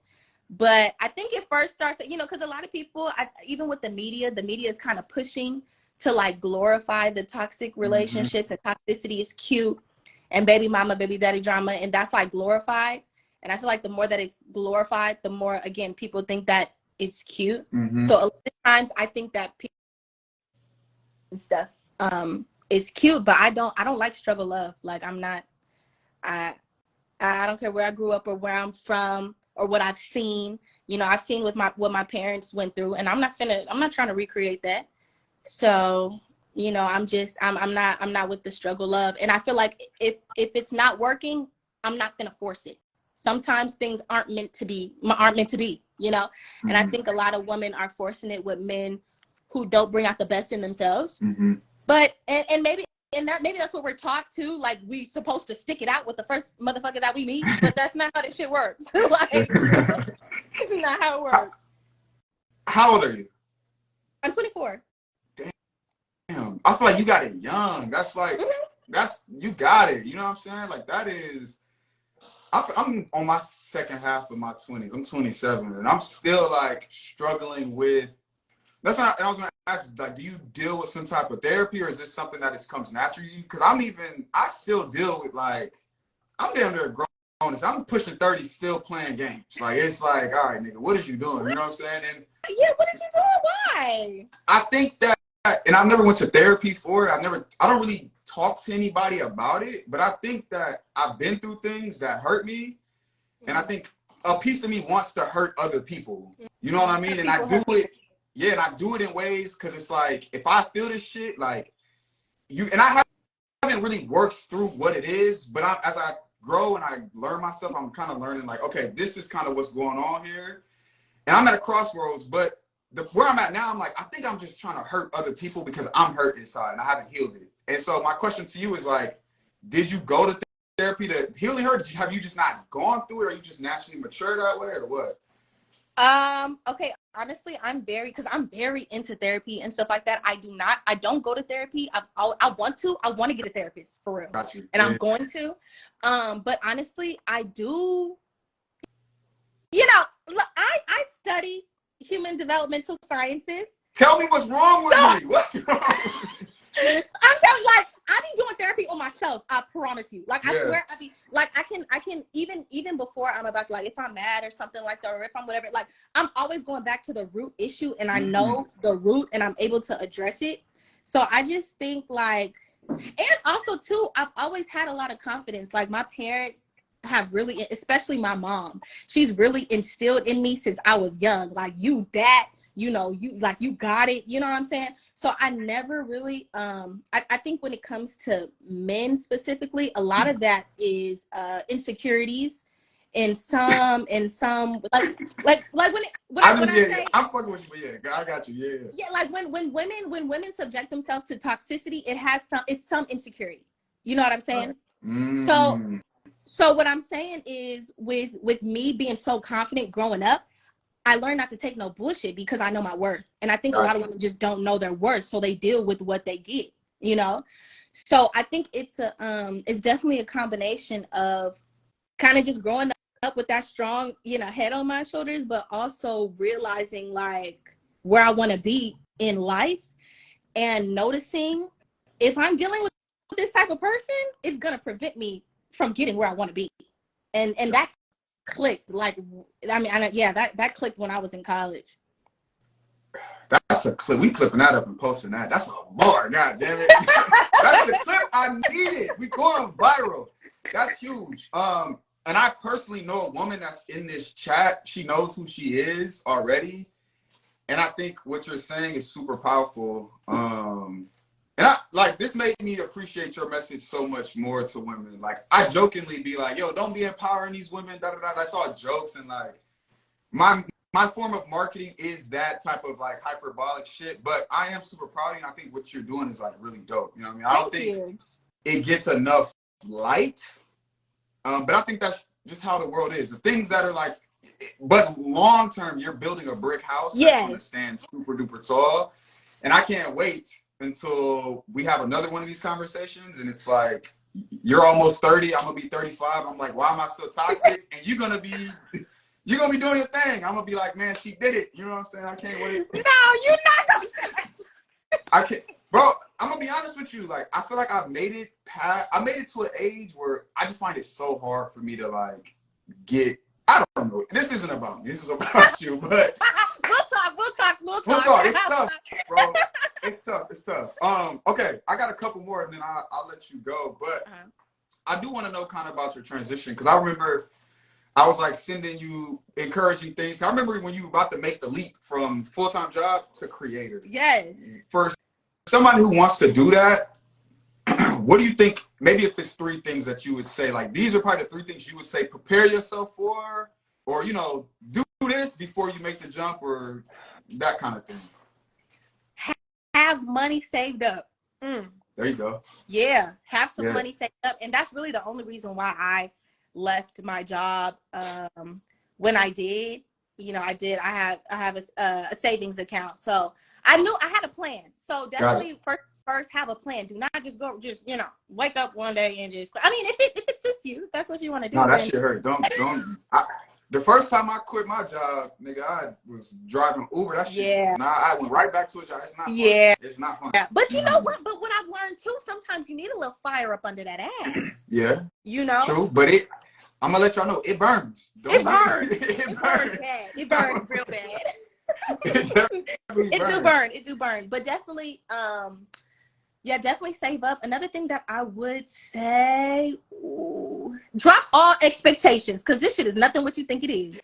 But I think it first starts, you know, because a lot of people, even with the media is kind of pushing to like glorify the toxic relationships, and toxicity is cute, and baby mama, baby daddy drama, and that's like glorified. And I feel like the more that it's glorified, the more, again, people think that it's cute. So a lot of times I think that people and stuff is cute, but I don't like struggle love. Like I don't care where I grew up or where I'm from or what I've seen. You know, I've seen what my parents went through, and I'm not trying to recreate that. So, you know, I'm not with the struggle love. And I feel like if it's not working, I'm not gonna force it. Sometimes things aren't meant to be, you know? And I think a lot of women are forcing it with men who don't bring out the best in themselves. But and maybe that's what we're taught to. Like, we supposed to stick it out with the first motherfucker that we meet, but that's not how this shit works. Like, this is not how it works. How old are you? I'm 24. Damn, I feel like you got it young. That's like, you got it. You know what I'm saying? Like, that is, I'm on my second half of my 20s. I'm 27, and I'm still like struggling with. That's why I was going to ask, like, do you deal with some type of therapy, or is this something that just comes naturally to you? Because I still deal with, like, I'm damn near grown. I'm pushing 30, still playing games. Like, it's like, all right, nigga, what is you doing? You know what I'm saying? And yeah, what is you doing? Why? I think that, and I never went to therapy for it. I don't really talk to anybody about it, but I think that I've been through things that hurt me, and I think a piece of me wants to hurt other people. You know what I mean? And I do it. Yeah, and I do it in ways because it's like, if I feel this shit, like, and I haven't really worked through what it is, but as I grow and I learn myself, I'm kind of learning, like, okay, this is kind of what's going on here. And I'm at a crossroads, but where I'm at now, I'm like, I think I'm just trying to hurt other people because I'm hurt inside and I haven't healed it. And so my question to you is, like, did you go to therapy to heal it? Have you just not gone through it, or you just naturally mature that way, or what? Okay, honestly, I'm very into therapy and stuff like that. I don't go to therapy. I want to get a therapist for real. Got you. And I'm going to. But honestly, I do, you know, look, I study human developmental sciences. Tell me what's wrong with me. What's wrong? I'm telling you, like, I be doing therapy on myself. I promise you. Like, I swear, I be like, I can even before I'm about to, like, if I'm mad or something like that, or if I'm whatever, like, I'm always going back to the root issue, and I know the root, and I'm able to address it. So I just think, like, and also too, I've always had a lot of confidence. Like, my parents have really, especially my mom, she's really instilled in me since I was young. Like, you know, you got it, you know what I'm saying? So I never really, I think when it comes to men specifically, a lot of that is insecurities and some like when I say, I'm fucking with you, but yeah, I got you, yeah. Yeah, like when women subject themselves to toxicity, it's some insecurity. You know what I'm saying? Right. So what I'm saying is, with me being so confident growing up, I learned not to take no bullshit because I know my worth. And I think a lot of women just don't know their worth, so they deal with what they get, you know? So I think it's definitely a combination of kind of just growing up with that strong, you know, head on my shoulders, but also realizing, like, where I want to be in life, and noticing if I'm dealing with this type of person, it's going to prevent me from getting where I want to be. And that clicked, like, I mean, that clicked when I was in college. That's a clip. We clipping that up and posting that. That's a bar. God damn it. That's the clip I needed. We going viral. That's huge. And I personally know a woman that's in this chat. She knows who she is already. And I think what you're saying is super powerful. And I, like, this made me appreciate your message so much more to women. Like, I jokingly be like, yo, don't be empowering these women, da da da. I saw jokes, and like, my form of marketing is that type of, like, hyperbolic shit. But I am super proud of you, and I think what you're doing is, like, really dope. You know what I mean? I don't think it gets enough light. But I think that's just how the world is. The things that are like, but long term, you're building a brick house that's going to stand super duper tall. And I can't wait until we have another one of these conversations, and it's like, you're almost 30, I'm gonna be 35. I'm like, why am I still toxic? And you're gonna be doing your thing. I'm gonna be like, man, she did it. You know what I'm saying? I can't wait. No, you're not gonna say that. I can't, bro. I'm gonna be honest with you. Like, I feel like I made it to an age where I just find it so hard for me to, like, get. I don't know. This isn't about me. This is about you. But Well, talk. It's tough, bro. It's tough. It's tough. Okay, I got a couple more, and then I'll let you go. But I do want to know kind of about your transition, because I remember I was like sending you encouraging things. I remember when you were about to make the leap from full-time job to creator. Yes. For somebody who wants to do that, what do you think? Maybe if it's 3 things that you would say, like these are probably the 3 things you would say, prepare yourself for, or do this before you make the jump, or that kind of thing. Have money saved up. There you go. Yeah, have some money saved up, and that's really the only reason why I left my job when I did. I have a savings account, so I knew I had a plan. So definitely first have a plan. Do not just go wake up one day and just. I mean, if it suits you, if that's what you want to do. No, that shit hurt. Don't. The first time I quit my job, nigga, I was driving Uber. That shit. Nah, I went right back to a job. It's not fun. It's not fun. Yeah. But you know what? But what I've learned too, sometimes you need a little fire up under that ass. Yeah. True. But I'm gonna let y'all know it burns. It burns. It burns bad. It burns real bad. It do burn. But definitely, definitely save up. Another thing that I would say, drop all expectations, because this shit is nothing what you think it is.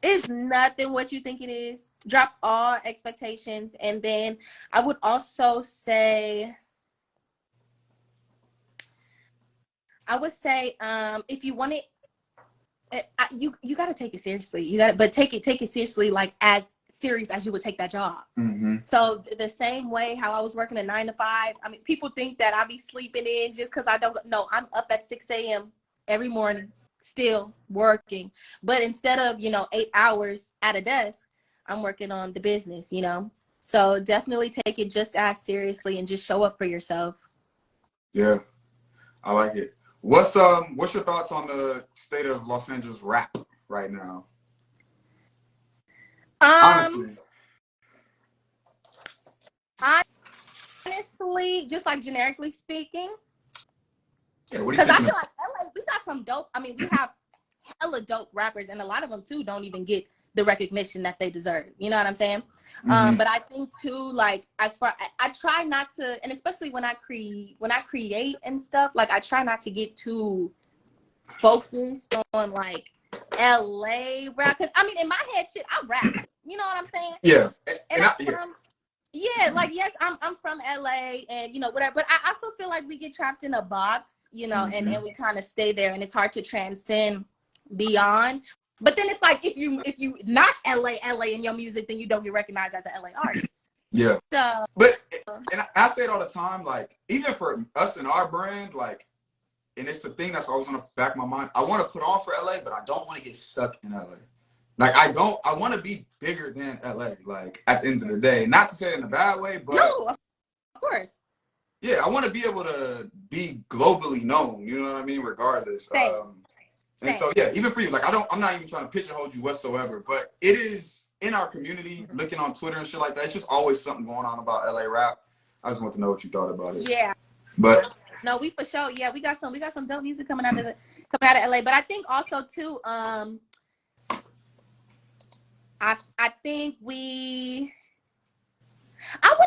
It's nothing what you think it is. Drop all expectations. And then I would also say, if you want it, you got to take it seriously. But take it seriously, like as serious as you would take that job. So the same way how I was working a 9 to 5. I mean, people think that I be sleeping in just because I don't know. I'm up at 6 a.m. every morning, still working. But instead of 8 hours at a desk, I'm working on the business. So definitely take it just as seriously and just show up for yourself. Yeah, I like it. What's your thoughts on the state of Los Angeles rap right now? Honestly, just like generically speaking, because I feel like LA, we got some dope. I mean, we have hella dope rappers, and a lot of them too don't even get the recognition that they deserve. You know what I'm saying? But I think too, like as far I try not to, and especially when I create and stuff, like I try not to get too focused on like LA rap, because I mean in my head, shit, I rap. You know what I'm saying? Yeah. And I'm from LA and whatever, but I also feel like we get trapped in a box, and we kind of stay there, and it's hard to transcend beyond. But then it's like if you not LA in your music, then you don't get recognized as an LA artist. Yeah. So, but and I say it all the time, like even for us and our brand, like, and it's the thing that's always on the back of my mind. I want to put on for LA, but I don't want to get stuck in LA. Like I want to be bigger than LA. Like at the end of the day, not to say it in a bad way, but no, of course. Yeah, I want to be able to be globally known. You know what I mean? Regardless. And so yeah, even for you, like I'm not even trying to pigeonhole you whatsoever, but it is in our community. Looking on Twitter and shit like that, it's just always something going on about LA rap. I just want to know what you thought about it. Yeah, but no, we for sure. Yeah, we got some dope music coming out of LA. But I think also too, I think we got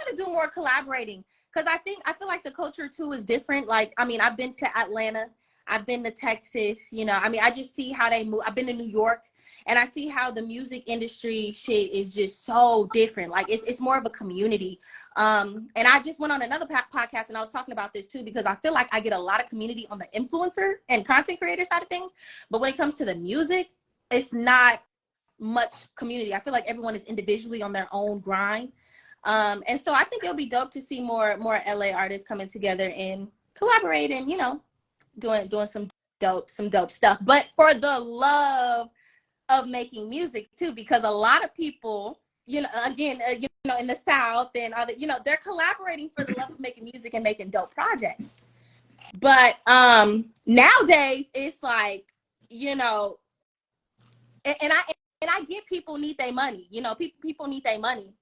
to do more collaborating, because I feel like the culture too is different. Like, I mean, I've been to Atlanta, I've been to Texas, I mean, I just see how they move. I've been to New York, and I see how the music industry shit is just so different. Like it's more of a community. And I just went on another podcast and I was talking about this too, because I feel like I get a lot of community on the influencer and content creator side of things. But when it comes to the music, it's not much community. I feel like everyone is individually on their own grind. And so I think it'll be dope to see more LA artists coming together and collaborating, doing some dope stuff, but for the love of making music too, because a lot of people, again, in the South and other, they're collaborating for the love of making music and making dope projects. But nowadays it's like, and I get people need their money, people need their money.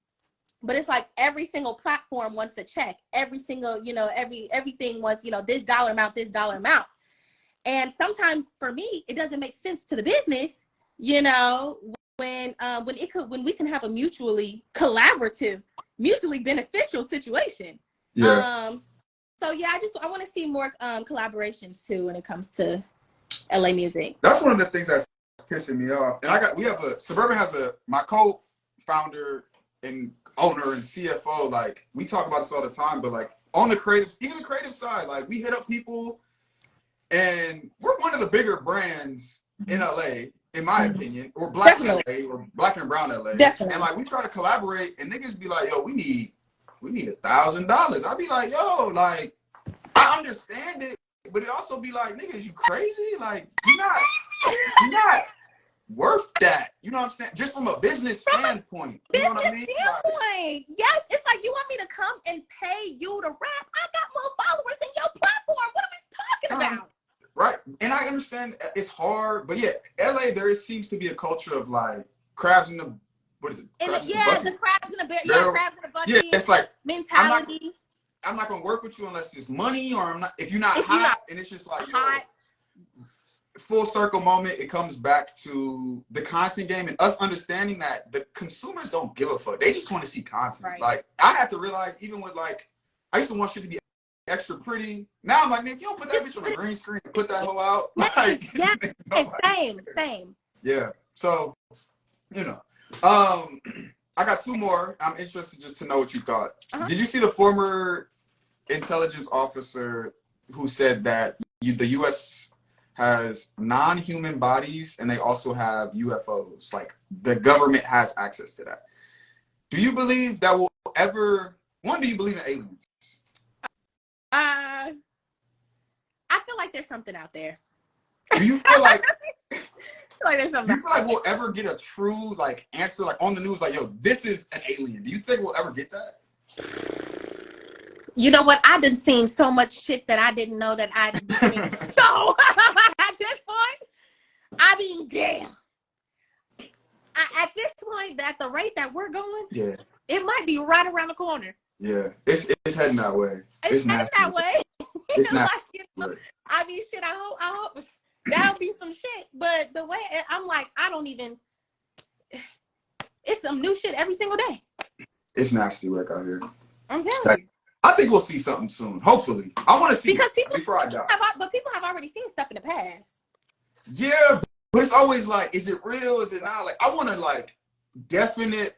But it's like every single platform wants a check. Every single, everything wants, this dollar amount. And sometimes for me, it doesn't make sense to the business, when we can have a mutually collaborative, mutually beneficial situation. Yeah. So yeah, I want to see more collaborations too when it comes to LA music. That's one of the things that's pissing me off. And SBRBN has my co-founder and owner and CFO, like, we talk about this all the time, but like on the creative, even the creative side, like we hit up people, and we're one of the bigger brands in LA, in my opinion, or black in LA, or black and brown LA. Definitely. And like we try to collaborate, and niggas be like, yo, we need $1,000. I'd be like, yo, like, I understand it, but it also be like, niggas, you crazy? Like, you're not worth that. You know what I'm saying? Just from a business standpoint. You know what I mean? Like, yes, it's like, you want me to come and pay you to rap? I got more followers than your platform. What are we talking about? Right. And I understand it's hard, but yeah, LA, there seems to be a culture of like crabs in the, what is it? The crabs in the barrel. Crabs in the bucket. Yeah, it's like mentality. I'm not gonna work with you unless it's money, or if you're not hot, and it's just like hot. Full circle moment, it comes back to the content game and us understanding that the consumers don't give a fuck. They just want to see content. Right. Like, I had to realize, even with like, I used to want shit to be extra pretty. Now I'm like, man, if you don't put that bitch on a green screen and put that hoe out, like, yeah, same. Yeah. So, you know, I got two more. I'm interested just to know what you thought. Did you see the former intelligence officer who said that the U.S. has non-human bodies and they also have UFOs? Like, the government has access to that. Do you believe that will ever? Do you believe in aliens? I feel like there's something out there. Do you feel like? Like there's something. Do you feel like we'll ever get a true like answer, like on the news, like, yo, this is an alien? Do you think we'll ever get that? You know what? I done seen so much shit that I didn't know that I didn't know. At this point, I mean, damn. At this point, at the rate that we're going, yeah, it might be right around the corner. Yeah, it's heading that way. It's heading that way. It's nasty. I mean, shit. I hope that'll be some shit. But the way I'm like, I don't even. It's some new shit every single day. It's nasty work out here. I'm telling you. I think we'll see something soon. Hopefully, I want to see because people before I die. But people have already seen stuff in the past. Yeah, but it's always like, is it real? Is it not? Like, I want to like definite.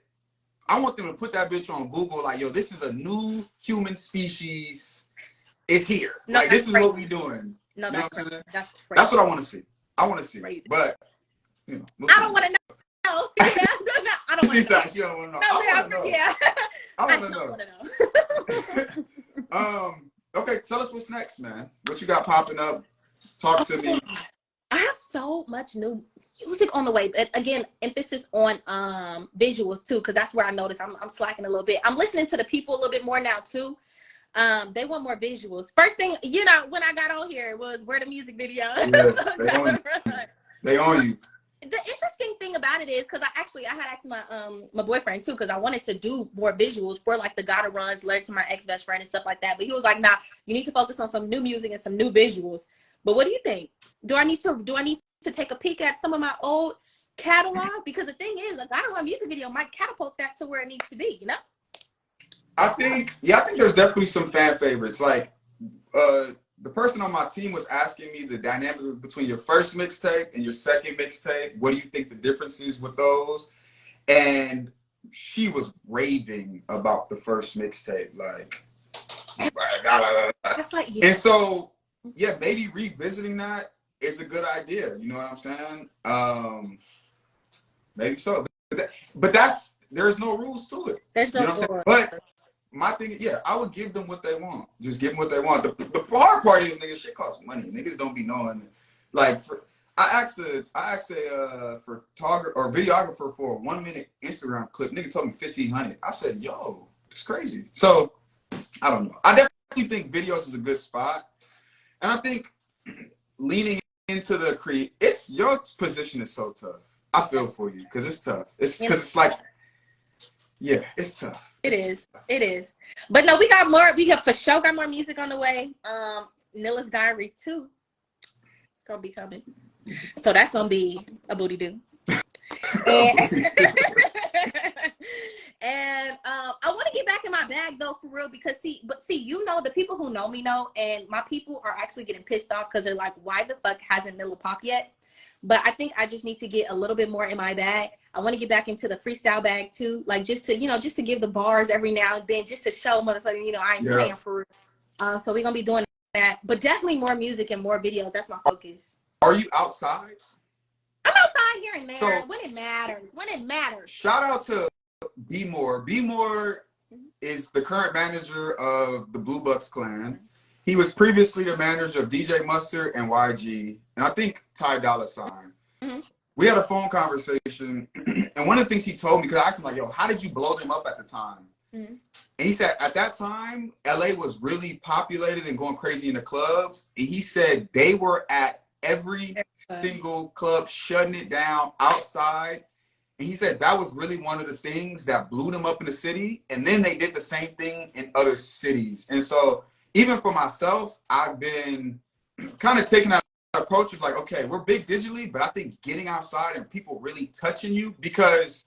I want them to put that bitch on Google. Like, yo, this is a new human species. It's here. No, like, this is what we doing. No, that's crazy. That's crazy. That's what I want to see. I want to see. Crazy. But you know, I don't want to know. Yeah, I don't want to know. You don't want to know. I want to know. Okay, tell us what's next, man. What you got popping up? Talk to me. I have so much new music on the way. But again, emphasis on visuals too, because that's where I notice I'm slacking a little bit. I'm listening to the people a little bit more now too. They want more visuals. First thing, you know, when I got on here was where the music video. Yeah, they own you. The interesting thing about it is, because I had asked my boyfriend too, because I wanted to do more visuals for like the Gotta Runs, Letter to My Ex-Best Friend and stuff like that. But he was like, nah, you need to focus on some new music and some new visuals. But what do you think? Do I need to take a peek at some of my old catalog? Because the thing is, a Gotta Run music video might catapult that to where it needs to be, you know? I think there's definitely some fan favorites. Like, the person on my team was asking me the dynamic between your first mixtape and your second mixtape. What do you think the difference is with those? And she was raving about the first mixtape, like, that's like, yeah. And so, yeah, maybe revisiting that is a good idea. You know what I'm saying? Maybe so. But there's no rules to it. There's no rules. But my thing is, yeah, I would give them what they want. Just give them what they want. The hard part is, nigga, shit costs money. Niggas don't be knowing. Like, I asked a photographer or videographer for a 1-minute Instagram clip. Nigga told me $1,500. I said, yo, it's crazy. So, I don't know. I definitely think videos is a good spot. And I think leaning into the your position is so tough. I feel for you because it's tough. It's because it's like, yeah, it's tough. It is. But no, we have for sure got more music on the way. Nilla's Diary 2. It's gonna be coming. So that's gonna be a booty do. And I want to get back in my bag though, for real, because see, you know, the people who know me know, and my people are actually getting pissed off because they're like, why the fuck hasn't Nilla popped yet? But I think I just need to get a little bit more in my bag. I want to get back into the freestyle bag too, like just to, you know, just to give the bars every now and then, just to show motherfucker, you know, I ain't playing for real. So we're gonna be doing that, but definitely more music and more videos. That's my focus. Are you outside? I'm outside here and there, so, when it matters. When it matters. Shout out to B More. B More is the current manager of the Blue Bucks clan. He was previously the manager of DJ Mustard and YG, and I think Ty Dolla $ign. We had a phone conversation, and one of the things he told me, because I asked him, like, yo, how did you blow them up at the time? And he said, at that time, LA was really populated and going crazy in the clubs. And he said they were at every single club, shutting it down outside. And he said that was really one of the things that blew them up in the city. And then they did the same thing in other cities. And so even for myself, I've been kind of taking that approach of like, okay, we're big digitally, but I think getting outside and people really touching you, because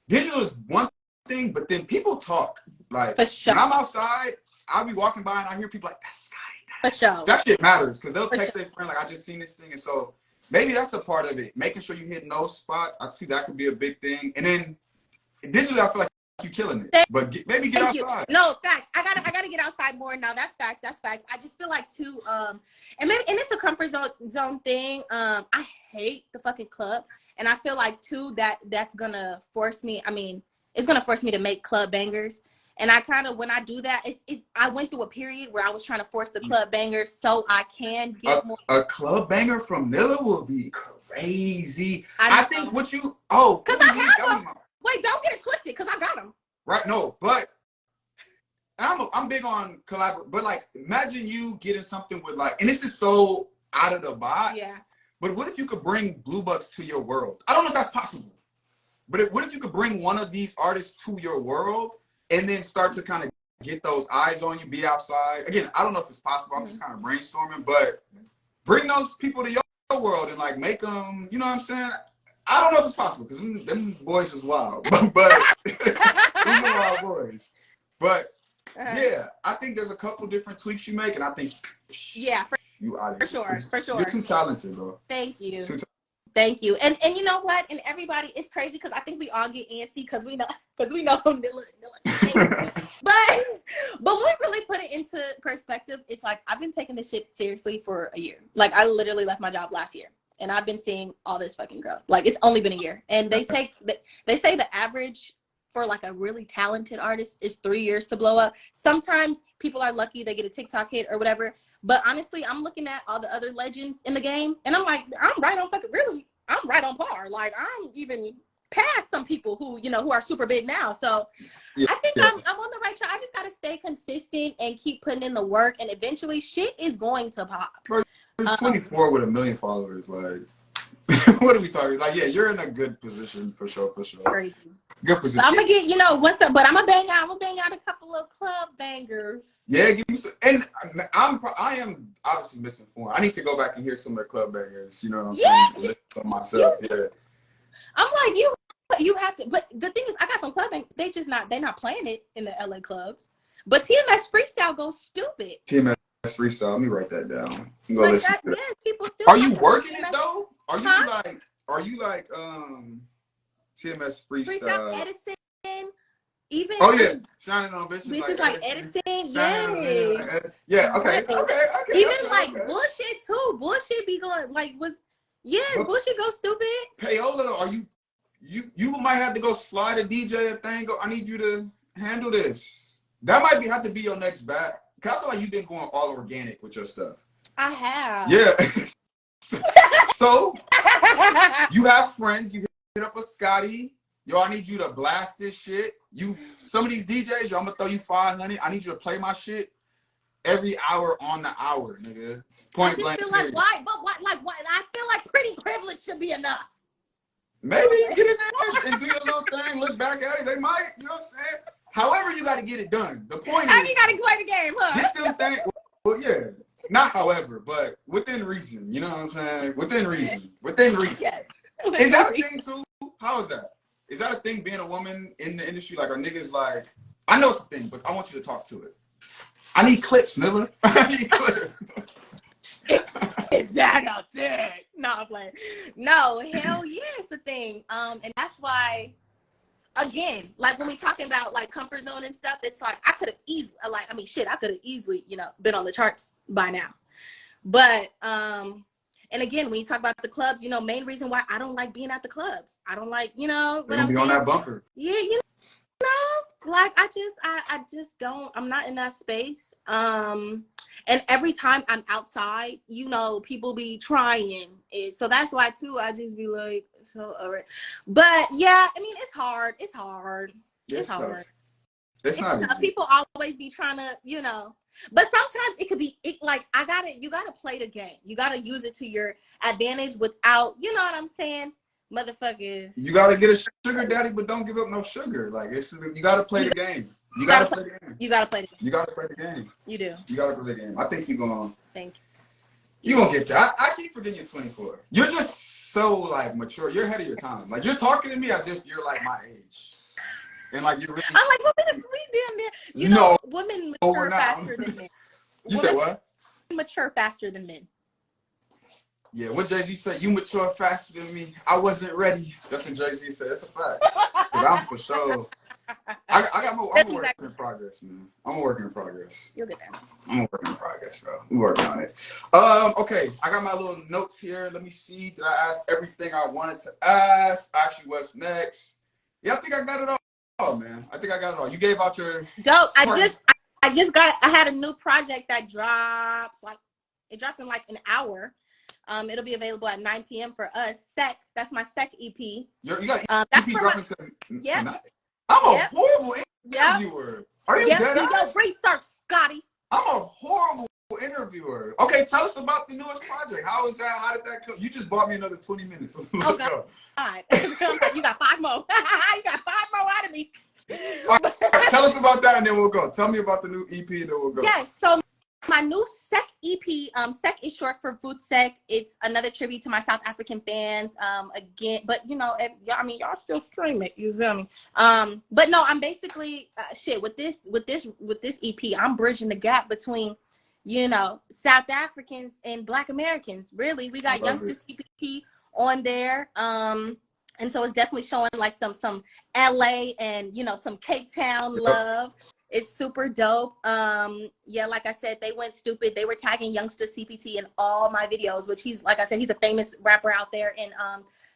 digital is one thing, but then people talk. Like, for sure. When I'm outside, I'll be walking by and I hear people like, that's Scottie. For sure. That shit matters, because they'll text their friend like, I just seen this thing. And so maybe that's a part of it, making sure you hit those spots. I see that could be a big thing. And then digitally, I feel like you're killing it. But maybe get outside. No, facts. I gotta get outside more now. That's facts. That's facts. I just feel like too, and it's a comfort zone thing. I hate the fucking club, and I feel like too that's gonna force me. I mean, it's gonna force me to make club bangers. And I kind of, when I do that, I went through a period where I was trying to force the club bangers so I can get more. A club banger from Nilla will be crazy. I think what you, because I have them. Wait, don't get it twisted, because I got them. Right, no, but I'm big on collaborate. But like, imagine you getting something with like, and this is so out of the box. Yeah. But what if you could bring Blue Bucks to your world? I don't know if that's possible. But what if you could bring one of these artists to your world and then start to kind of get those eyes on you, be outside? Again, I don't know if it's possible. I'm just kind of brainstorming, but bring those people to your world and like make them, you know what I'm saying? I don't know if it's possible, because them boys is wild, but these are wild boys. But yeah, I think there's a couple different tweaks you make, and I think you out of here. For sure. You're too talented, bro. Thank you. Thank you. And you know what? And everybody, it's crazy because I think we all get antsy because we know Nilla. But when we really put it into perspective, it's like I've been taking this shit seriously for a year. Like, I literally left my job last year, and I've been seeing all this fucking growth. Like, it's only been a year, and they say the average for like a really talented artist is 3 years to blow up. Sometimes people are lucky, they get a TikTok hit or whatever. But honestly, I'm looking at all the other legends in the game, and I'm like, I'm right on par. Like, I'm even past some people who are super big now. So I think I'm on the right track. I just got to stay consistent and keep putting in the work, and eventually shit is going to pop. Bro, you're 24 with 1 million followers. Like, what are we talking? Like, yeah, you're in a good position for sure. Crazy. Good position. I'm gonna get, but I'm gonna bang out a couple of club bangers. Yeah, give me some. And I am obviously misinformed. I need to go back and hear some of the club bangers. You know what I'm saying? Listen to myself. I'm like, you have to. But the thing is, I got some club bangers. They're not playing it in the LA clubs. But TMS freestyle goes stupid. TMS freestyle. Let me write that down. Yes, people still. Are you working it though? Are you like TMS freestyle Edison, even shining on bitches like Edison, yes. Yeah, okay. Even like bullshit too. Bullshit be going like bullshit go stupid. Payola, are you might have to go slide a DJ a thing. Go, I need you to handle this. That might have to be your next bat. Cause I feel like you've been going all organic with your stuff. I have. Yeah. So you have friends, you hit up a Scottie. Yo, I need you to blast this shit. Some of these DJs, yo, I'm gonna throw you 500. I need you to play my shit every hour on the hour, nigga. Point blank. I feel like why? I feel like pretty privilege should be enough. Maybe get in there and do your little thing. Look back at it. They might. You know what I'm saying? However, you got to get it done. The point is, you got to play the game, huh? Get them things. Well, yeah. Not however, but within reason. You know what I'm saying? Within reason. Yes. Is that a thing too? How is that? Is that a thing, being a woman in the industry? Like, are niggas like, I know it's a thing, but I want you to talk to it. I need clips, Nilla. I need clips. Is that a thing? No, I'm playing. No, hell yeah, it's a thing. And that's why, again, like when we talking about like comfort zone and stuff, it's like I could have easily, I could have easily, been on the charts by now. But and again, when you talk about the clubs, main reason why I don't like being at the clubs. I don't like, what I'm be saying. On that bunker. Yeah, like I just don't. I'm not in that space. And every time I'm outside, people be trying it. So that's why too, I just be like, so alright. But yeah, I mean, it's hard. It's hard. It's hard. It's not easy. People always be trying to, but sometimes it could be like you gotta play the game. You gotta use it to your advantage without, you know what I'm saying? Motherfuckers. You gotta get a sugar daddy, but don't give up no sugar. Like, you gotta play the game. You gotta play the game. You gotta play the game. You gotta play the game. You do. You gotta play the game. I think you're gonna. Thank you. You're gonna get that. I keep forgetting you're 24. You're just so like mature. You're ahead of your time. Like, you're talking to me as if you're like my age. And like, you're really. I'm like, women, we damn near. No, women mature faster than men. You said what? Mature faster than men. Yeah, what Jay-Z said, you mature faster than me. I wasn't ready. That's what Jay-Z said. That's a fact. Because I'm for sure. I'm a work in progress, man. I'm a work in progress. You'll get that. I'm a work in progress, bro. We're working on it. Okay, I got my little notes here. Let me see. Did I ask everything I wanted to ask? Actually, what's next? Yeah, I think I got it all, man. I think I got it all. You gave out your... Dope. I had a new project that drops, it drops in like an hour. It'll be available at 9 p.m. for us. Sec, that's my Sec EP. You got an EP dropping yep. tonight? I'm a horrible interviewer. Yep. Are you dead? Do your research, Scottie. I'm a horrible interviewer. Okay, tell us about the newest project. How is that? How did that come? You just bought me another 20 minutes. Let's go. God. You got 5 more. You got 5 more out of me. All right, tell us about that and then we'll go. Tell me about the new EP and then we'll go. Yeah, so my new Sec EP, Sec is short for Food Sec. It's another tribute to my South African fans. Again, but y'all still stream it. You feel me? But no, I'm basically with this EP, I'm bridging the gap between, South Africans and Black Americans. Really, we got Youngster CPP on there. And so it's definitely showing like some LA and some Cape Town love. It's super dope. Yeah, like I said, they went stupid. They were tagging Youngster CPT in all my videos, which he's a famous rapper out there in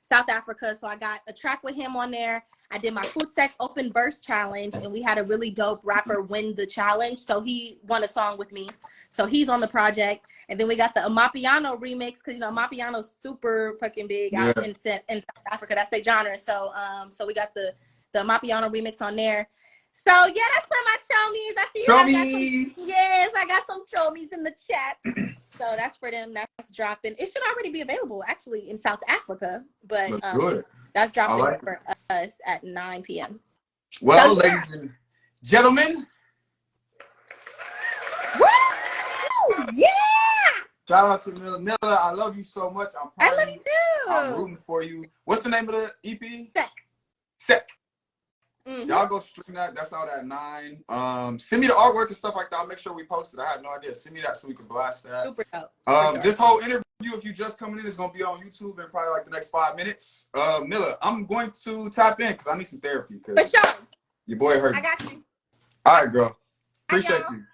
South Africa. So I got a track with him on there. I did my Food Sec Open Verse Challenge, and we had a really dope rapper win the challenge. So he won a song with me. So he's on the project. And then we got the Amapiano remix, because Amapiano's super fucking big out in South Africa. That's their genre. So we got the Amapiano remix on there. So yeah, that's for my chomies. I see I got some chomies in the chat. So that's for them. That's dropping. It should already be available actually in South Africa, but that's dropping for us at 9 p.m. Well, ladies and gentlemen. Woo! Yeah! Shout out to Nilla. I love you so much. I love you too. I'm rooting for you. What's the name of the EP? Sec. Mm-hmm. Y'all go stream that. That's out at 9. Send me the artwork and stuff like that. I'll make sure we post it. I had no idea. Send me that so we can blast that. Super dope. This whole interview, if you just coming in, is gonna be on YouTube in probably like the next 5 minutes. Nilla, I'm going to tap in because I need some therapy. For sure. Your boy hurt. I got you. All right, girl. Appreciate you.